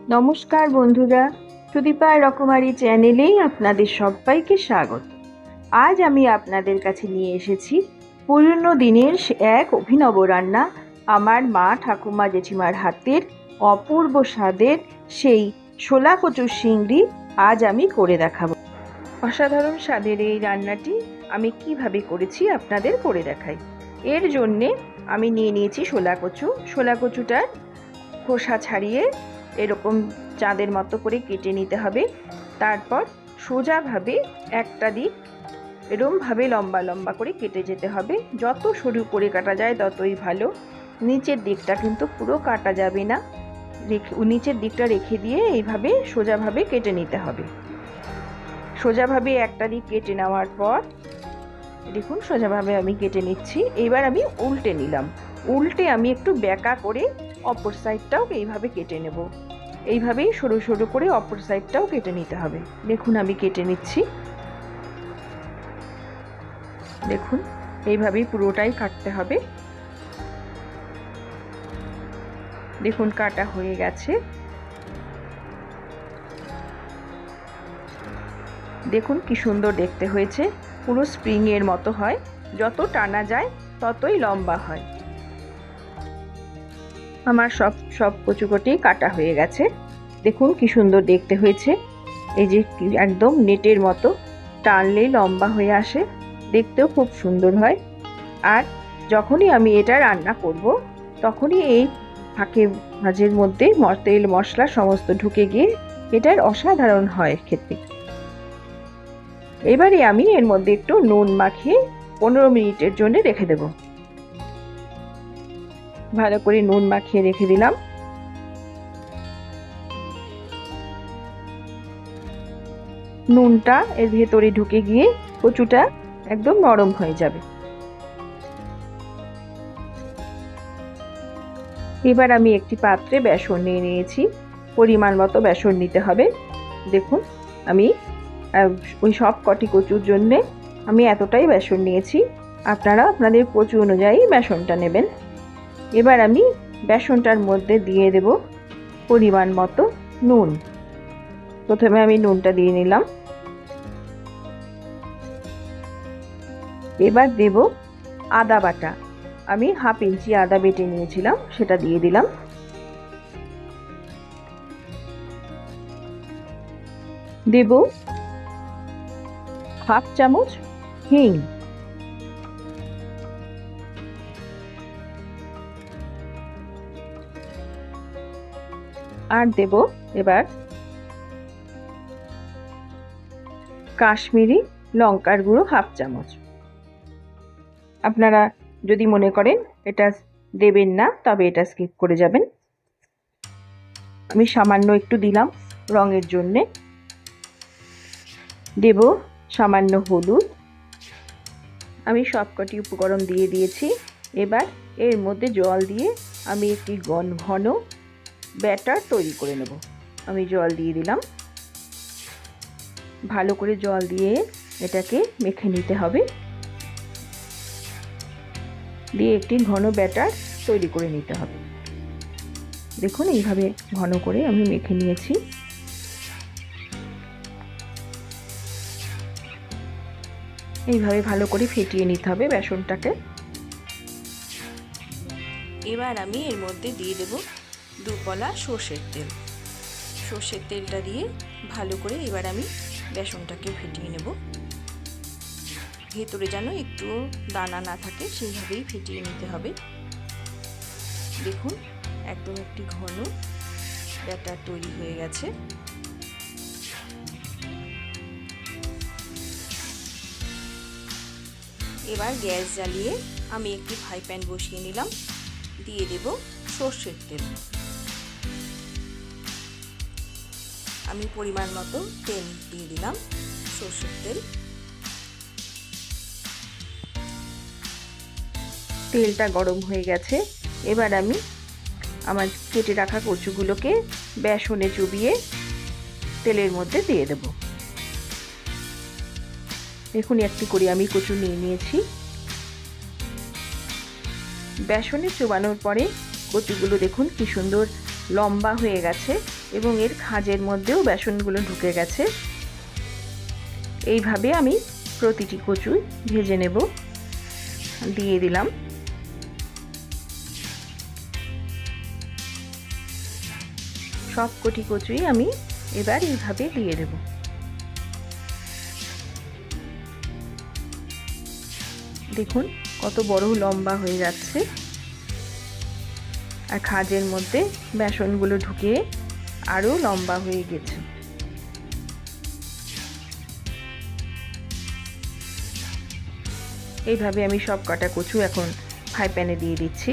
নমস্কার বন্ধুরা, সুদীপা রকমারি চ্যানেলেই আপনাদের সবাইকে স্বাগত। আজ আমি আপনাদের কাছে নিয়ে এসেছি পুরনো দিনের এক অভিনব রান্না, আমার মা ঠাকুমা জেঠিমার হাতের অপূর্ব স্বাদের সেই ছোলা কচুর চিংড়ি আজ আমি করে দেখাবো। অসাধারণ স্বাদের এই রান্নাটি আমি কিভাবে করেছি আপনাদের করে দেখাই। এর জন্যে আমি নিয়ে নিয়েছি ছোলা কচুটার খোসা ছাড়িয়ে এরকম চাঁদের মতো করে কেটে নিতে হবে। তারপর সোজাভাবে একটা দিক এরকমভাবে লম্বা লম্বা করে কেটে যেতে হবে। যত সরু করে কাটা যায় ততই ভালো। নিচের দিকটা কিন্তু পুরো কাটা যাবে না, নিচের দিকটা রেখে দিয়ে এইভাবে সোজাভাবে কেটে নিতে হবে। সোজাভাবে একটা দিক কেটে নেওয়ার পর দেখুন সোজাভাবে আমি কেটে নিচ্ছি। এবার আমি উল্টে নিলাম। উল্টে আমি একটু বেঁকা করে অপর সাইডটাও এইভাবে কেটে নেব। এইভাবেই সরু সরু করে অপর সাইডটাও কেটে নিতে হবে। দেখুন আমি কেটে নিচ্ছি। দেখুন এইভাবেই পুরোটাই কাটতে হবে। দেখুন কাটা হয়ে গেছে। দেখুন কি সুন্দর দেখতে হয়েছে, পুরো স্প্রিংয়ের মতো হয়। যত টানা যায় ততই লম্বা হয়। আমার সব কচুকটি কাটা হয়ে গেছে। দেখুন কি সুন্দর দেখতে হয়েছে। এই যে একদম নেটের মতো টানলেই লম্বা হয়ে আসে, দেখতেও খুব সুন্দর হয়। আর যখনই আমি এটা রান্না করব তখনই এই ফাঁকে মাঝের মধ্যে তেল মশলা সমস্ত ঢুকে গিয়ে এটার অসাধারণ হয় খেতে। এবারে আমি এর মধ্যে একটু নুন মাখিয়ে 15 মিনিটের জন্য রেখে দেব। ভালো করে নুন মাখিয়ে রেখে দিলাম। নুনটা এর ভেতরে ঢুকে গিয়ে কচুটা একদম নরম হয়ে যাবে। এবার আমি একটি পাত্রে বেসন নিয়ে নিয়েছি। পরিমাণ মতো বেসন নিতে হবে। দেখুন আমি ওই সব কটি কচুর জন্যে আমি এতটাই বেসন নিয়েছি। আপনারা আপনাদের কচু অনুযায়ী বেসনটা নেবেন। এবার আমি বেসনটার মধ্যে দিয়ে দেব পরিমাণ মতো নুন। প্রথমে আমি নুনটা দিয়ে নিলাম। এবার দেব আদা বাটা। আমি হাফ ইঞ্চি আদা বেটে নিয়েছিলাম, সেটা দিয়ে দিলাম। দেব হাফ চামচ হিং। আর দেব এবার কাশ্মীরি লঙ্কার গুঁড়ো হাফ চামচ। আপনারা যদি মনে করেন এটা দেবেন না তবে এটা স্কিপ করে যাবেন। আমি সামান্য একটু দিলাম রঙের জন্যে। দেব সামান্য হলুদ। আমি সবকটি উপকরণ দিয়ে দিয়েছি। এবার এর মধ্যে জল দিয়ে আমি একটি ঘন ব্যাটার তৈরি করে নেব। আমি জল দিয়ে দিলাম। ভালো করে জল দিয়ে এটাকে মেখে নিতে হবে। দিয়ে একটি ঘন ব্যাটার তৈরি করে নিতে হবে। দেখুন এইভাবে ঘন করে আমি মেখে নিয়েছি। এইভাবে ভালো করে ফেটিয়ে নিতে হবে বেসনটাকে। এবার আমি এর মধ্যে দিয়ে দেব 2 কলা সর্ষের তেল। সর্ষের তেলটা দিয়ে ভালো করে এবার আমি বেসনটাকে ফেটিয়ে নেব। ভেতরে যেন একটু দানা না থাকে সেইভাবেই ফেটিয়ে নিতে হবে। দেখুন একদম একটি ঘন ব্যাটার তৈরি হয়ে গেছে। এবার গ্যাস জ্বালিয়ে আমি একটি ফ্রাই প্যান বসিয়ে নিলাম। দিয়ে দেব সর্ষের তেল। আমি পরিমাণ মতো তেল দিয়ে দিলাম, সর্ষের তেল। তেলটা গরম হয়ে গেছে। এবার আমি আমার কেটে রাখা কচুগুলোকে বেসনে চুবিয়ে তেলের মধ্যে দিয়ে দেব। দেখুন একটি করে আমি কচু নিয়ে নিয়েছি। বেসনে চোবানোর পরে কচুগুলো দেখুন কি সুন্দর লম্বা হয়ে গেছে। এবং এর খাঁজের মধ্যেও বেসনগুলো ঢুকে গেছে। এইভাবে আমি প্রতিটি কচু ভেজে নেব। দিয়ে দিলাম। সবকটি কচুই আমি এবার এইভাবে দিয়ে দেব। দেখুন কত বড় লম্বা হয়ে যাচ্ছে, আর খাঁজের মধ্যে বেসনগুলো ঢুকে আরো লম্বা হয়ে গেছে। এইভাবে আমি সব কটা কচু এখন ফ্রাই প্যানে দিয়ে দিচ্ছি।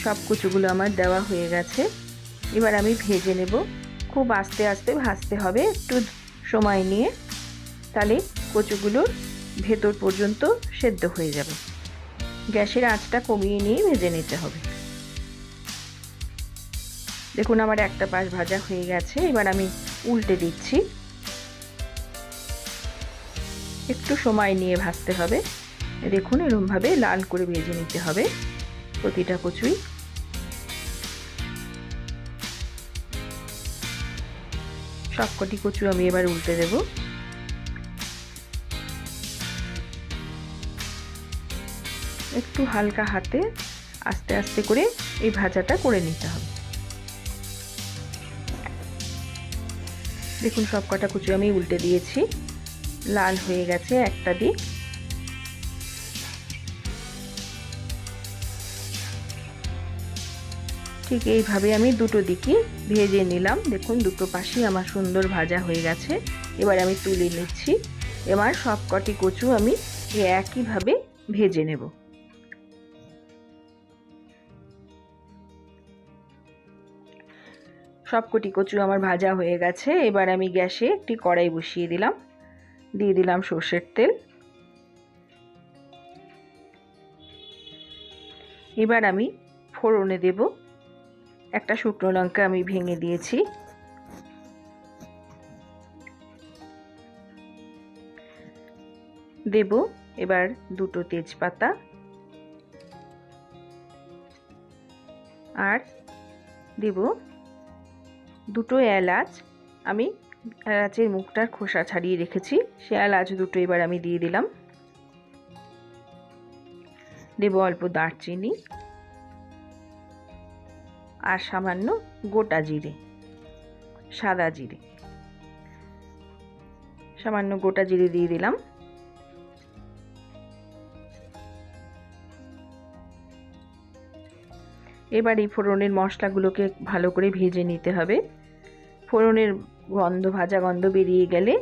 সব কচুগুলো আমার দেওয়া হয়ে গেছে। এবার আমি ভেজে নেব। খুব আস্তে আস্তে ভাজতে হবে, একটু সময় নিয়ে, তাহলে কচুগুলোর ভেতর পর্যন্ত সেদ্ধ হয়ে যাবে। গ্যাসের আঁচটা কমিয়ে নিয়ে ভেজে নিতে হবে। দেখুন আমার একটা পাশ ভাজা হয়ে গেছে। এবার আমি উল্টে দিচ্ছি। একটু সময় নিয়ে ভাজতে হবে। দেখুন এরকমভাবে লাল করে ভেজে নিতে হবে প্রতিটা কচুই। সবকটি কচু আমি এবার উল্টে দেব। একটু হালকা হাতে আস্তে আস্তে করে এই ভাজাটা করে নিতে হবে। দেখুন সবকটা কচু আমি উল্টে দিয়েছি, লাল হয়ে গেছে একটা দিক। ঠিক এইভাবে আমি দুটো দিকই ভেজে নিলাম। দেখুন দুটো পাশই আমার সুন্দর ভাজা হয়ে গেছে। এবার আমি তুলে নিচ্ছি। এবার সবকটি কচু আমি একইভাবে ভেজে নেব। সবকটি কচু আমার ভাজা হয়ে গেছে। এবার আমি গ্যাসে একটি কড়াই বসিয়ে দিলাম। দিয়ে দিলাম সর্ষের তেল। এবার আমি ফোড়নে দেব। একটা শুকনো লঙ্কা আমি ভেঙে দিয়েছি। দেব এবার দুটো তেজপাতা আর দেব দুটো এলাচ। আমি এলাচের মুখটার খোসা ছাড়িয়ে রেখেছি, সে এলাচ দুটো এবার আমি দিয়ে দিলাম। দেব অল্প দারচিনি আর সামান্য গোটা জিরে, সাদা জিরে, সামান্য গোটা জিরে দিয়ে দিলাম। এবার এই ফোড়নের মশলাগুলোকে ভালো করে ভেজে নিতে হবে। ফোড়নের গন্ধ, ভাজা গন্ধ বেরিয়ে গেলে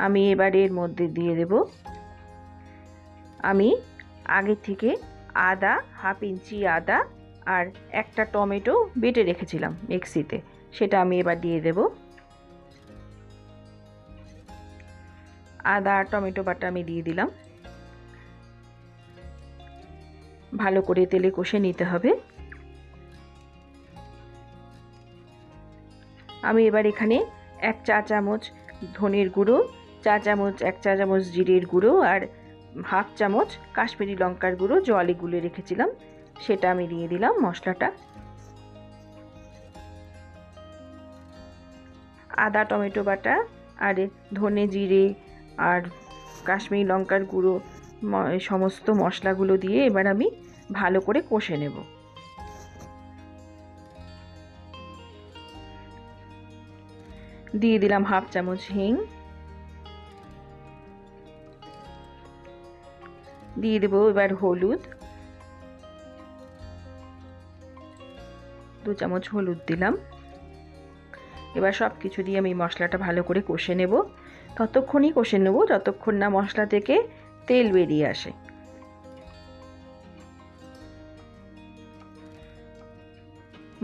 আমি এবার এর মধ্যে দিয়ে দেব আমি আগে থেকে আদা, হাফ ইঞ্চি আদা আর একটা টমেটো বেটে রেখেছিলাম মিক্সিতে, সেটা আমি এবার দিয়ে দেব। আদা আর টমেটো বাটা আমি দিয়ে দিলাম। ভালো করে তেলে কষে নিতে হবে। আমি এবার এখানে 1 চা চামচ ধনের গুঁড়ো, 1 চা চামচ জিরের গুঁড়ো আর হাফ চামচ কাশ্মীরি লঙ্কার গুঁড়ো জলে গুলে রেখেছিলাম, সেটা আমি দিয়ে দিলাম মশলাটা। আদা টমেটো বাটা আর ধনে জিরে আর কাশ্মীরি লঙ্কার গুঁড়ো সমস্ত মশলাগুলো দিয়ে এবার আমি ভালো করে কষে নেব। দিয়ে দিলাম হাফ চামচ হিং। দিয়ে দেব এবার হলুদ, 2 চামচ হলুদ দিলাম। এবার সব কিছু দিয়ে আমি মশলাটা ভালো করে কষে নেব। ততক্ষণই কষে নেব যতক্ষণ না মশলা থেকে তেল বেরিয়ে আসে।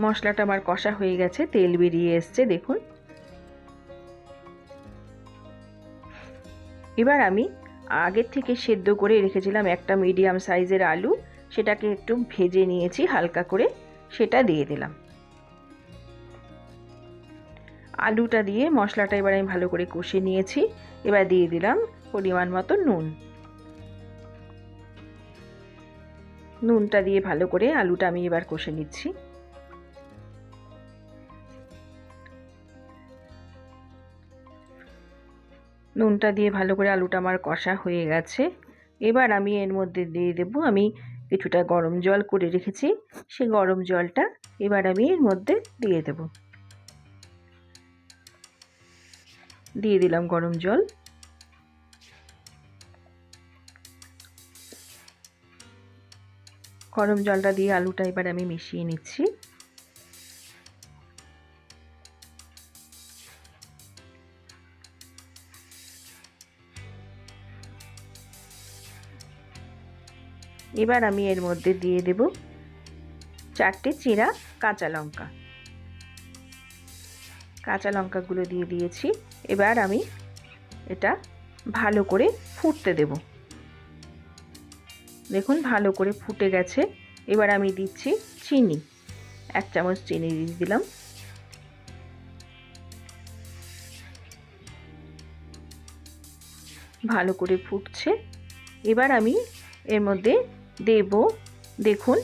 মশলাটা আমার কষা হয়ে গেছে, তেল বেরিয়ে এসছে দেখুন। এবার আমি আগের থেকে সেদ্ধ করে রেখেছিলাম একটা মিডিয়াম সাইজের আলু, সেটাকে একটু ভেজে নিয়েছি হালকা করে, সেটা দিয়ে দিলাম। আলুটা দিয়ে মশলাটা এবার আমি ভালো করে কষে নিয়েছি। এবার দিয়ে দিলাম পরিমাণ মতো নুন। নুনটা দিয়ে ভালো করে আলুটা আমি এবার কষে নিচ্ছি। নুনটা দিয়ে ভালো করে আলুটা আমার কষা হয়ে গেছে। এবার আমি এর মধ্যে দিয়ে দেব, আমি কিছুটা গরম জল করে রেখেছি, সেই গরম জলটা এবার আমি এর মধ্যে দিয়ে দেব। দিয়ে দিলাম গরম জল। গরম জলটা দিয়ে আলুটা এবার আমি মিশিয়ে নিচ্ছি। এবার আমি এর মধ্যে দিয়ে দেব 4টে চিরা কাঁচা লঙ্কা। কাঁচা লঙ্কাগুলো দিয়ে দিয়েছি। এবার আমি এটা ভালো করে ফুটতে দেব। দেখুন ভালো করে ফুটে গেছে। এবার আমি দিচ্ছি চিনি, 1 চামচ চিনি দিয়ে দিলাম। ভালো করে ফুটছে। এবার আমি এর মধ্যে দেব, দেখুন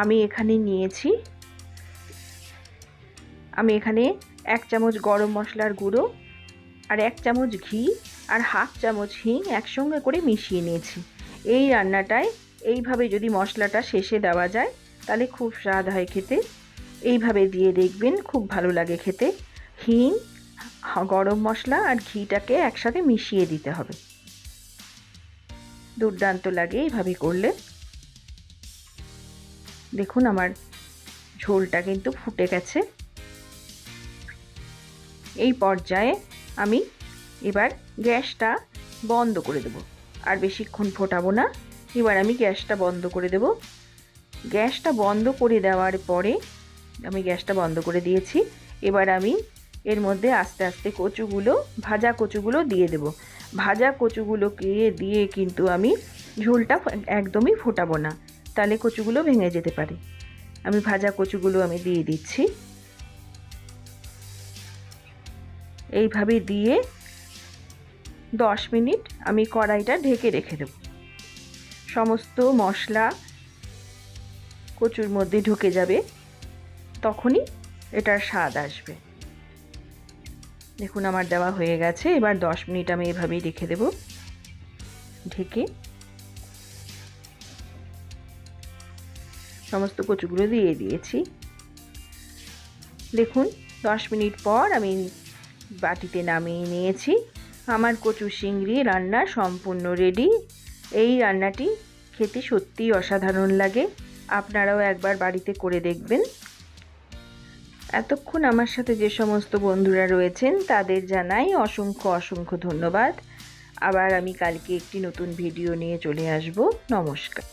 আমি এখানে নিয়েছি, আমি এখানে 1 চামচ গরম মশলার গুঁড়ো আর 1 চামচ ঘি আর 1/2 চামচ হিং একসঙ্গে করে মিশিয়ে নিয়েছি। এই রান্নাটায় এইভাবে যদি মশলাটা শেষে দেওয়া যায় তাহলে খুব স্বাদ হয় খেতে। এইভাবে দিয়ে দেখবেন, খুব ভালো লাগে খেতে। হিং, গরম মশলা আর ঘিটাকে একসাথে মিশিয়ে দিতে হবে, দুর্দান্ত লাগে এইভাবে করলে। দেখুন আমার ঝোলটা কিন্তু ফুটে গেছে। এই পর্যায়ে আমি এবার গ্যাসটা বন্ধ করে দেব, আর বেশিক্ষণ ফোটাবো না। এবার আমি গ্যাসটা বন্ধ করে দেব। গ্যাসটা বন্ধ করে দেওয়ার পরে আমি গ্যাসটা বন্ধ করে দিয়েছি। এবার আমি এর মধ্যে আস্তে আস্তে কচুগুলো, ভাজা কচুগুলো দিয়ে দেব। ভাজা কচুগুলোকে দিয়ে কিন্তু আমি ঝোলটা একদমই ফোটাবো না, তাহলে কচুগুলো ভেঙে যেতে পারে। আমি ভাজা কচুগুলো আমি দিয়ে দিচ্ছি। এইভাবে দিয়ে 10 মিনিট আমি কড়াইটা ঢেকে রেখে দেব। সমস্ত মশলা কচুর মধ্যে ঢুকে যাবে, তখনই এটার স্বাদ আসবে। দেখুন আমার দেওয়া হয়ে গেছে। এবার 10 মিনিট আমি এভাবেই রেখে দেব ঢেকে। সমস্ত কচুগুলো দিয়ে দিয়েছি। দেখুন 10 মিনিট পর আমি বাটিতে নামিয়ে নিয়েছি। আমার কচু চিংড়ি রান্না সম্পূর্ণ রেডি। এই রান্নাটি খেতে সত্যিই অসাধারণ লাগে, আপনারাও একবার বাড়িতে করে দেখবেন। এতক্ষণ আমার সাথে যে সমস্ত বন্ধুরা রয়েছেন তাদের জানাই অসংখ্য অসংখ্য ধন্যবাদ। আবার আমি কালকে একটি নতুন ভিডিও নিয়ে চলে আসব। নমস্কার।